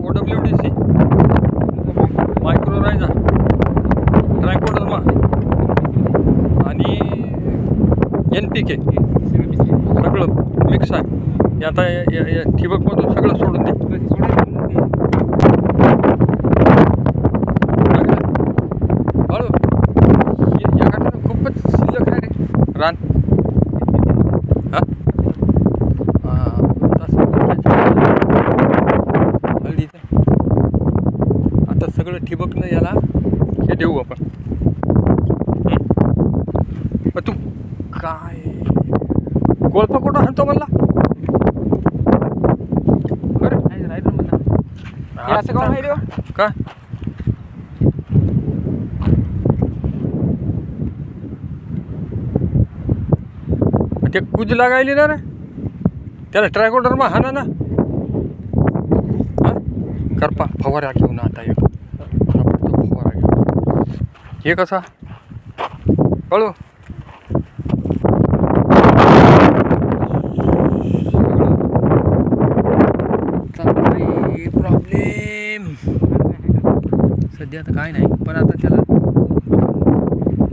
OWDC mycorrhiza Trichoderma आणि NPK सगळं mix आहे. हे आता या ठिबकमधून सगळं सोडून दे. हळू या घाटानं खूपच शिल्लक आहे रे रान. हां हळदीचं आता सगळं ठिबकनं याला हे देऊ आपण. मग तू काय गोळपा कुठं आणतो म्हणला बरं असं का माहिती का ते कुज लागायली ना रे त्याला ट्रायकोडर्मा हाना ना. हां करपा फवारा घेऊन आता एक फवारा घेऊन हे कसा कळू काही प्रॉब्लेम सध्या आता काय नाही पण आता त्याला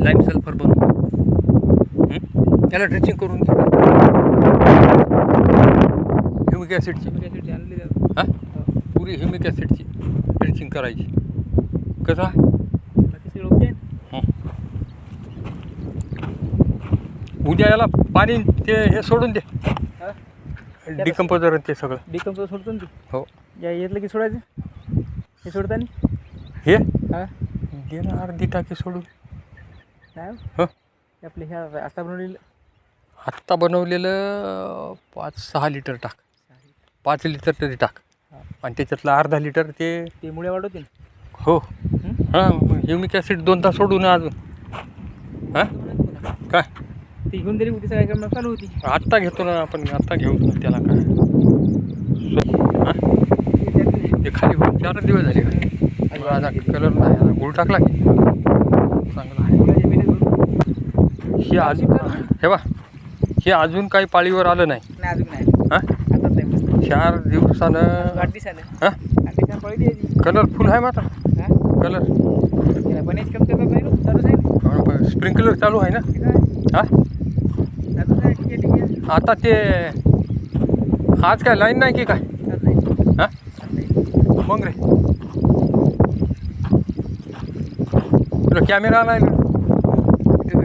लाईम सल्फर बनवू त्याला ड्रेसिंग करून घे. ह्युमिक ॲसिडची हां पुरी ह्युमिक ॲसिडची ड्रेसिंग करायची. कसा उद्या याला पाणी ते हे सोडून दे डिकम्पोजर ते सगळं डिकम्पोज सोडतो ना हो. या येतलं की सोडायचं हे सोडताना हे हां दे ना अर्धी टाकी सोडून. काय हो आपले ह्या आता बनवलेलं आत्ता बनवलेलं 5-6 लिटर टाक. 5 लिटर तरी टाक आणि त्याच्यातलं अर्धा लिटर ते मुळे वाढवतील. हो हां ह्युमिक ॲसिड 2 तास सोडू ना अजून. हां काय ती घेऊन दिली होती सगळ्या कामं चालू होती. आत्ता घेतो ना आपण आत्ता घेऊ त्याला काय हां ते खाली होऊन 4 दिवस झाले का माझा कलर नाही आता गुळ टाकला की चांगला आहे. हे अजून हे बा हे अजून काही पाळीवर आलं नाही. अजून नाही हां आता नाही मस्त 4 दिवसानं 8 दिवसानं हां 8 दिवसानं पळी द्यायची. कलरफुल आहे मात्र हां कलर त्याला बनायची कम करत नाही ना चालूच आहे स्प्रिंकलर चालू आहे ना. हां चालूच आहे. ठीक आहे ठीक आहे आता ते आज काय लाईन नाही की काय हां मग रे तुला कॅमेरा नाही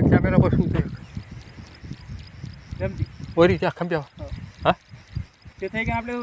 कॅमेरा बसवू ते जमती वरी त्या खांब्यावर हां ते काही आपल्या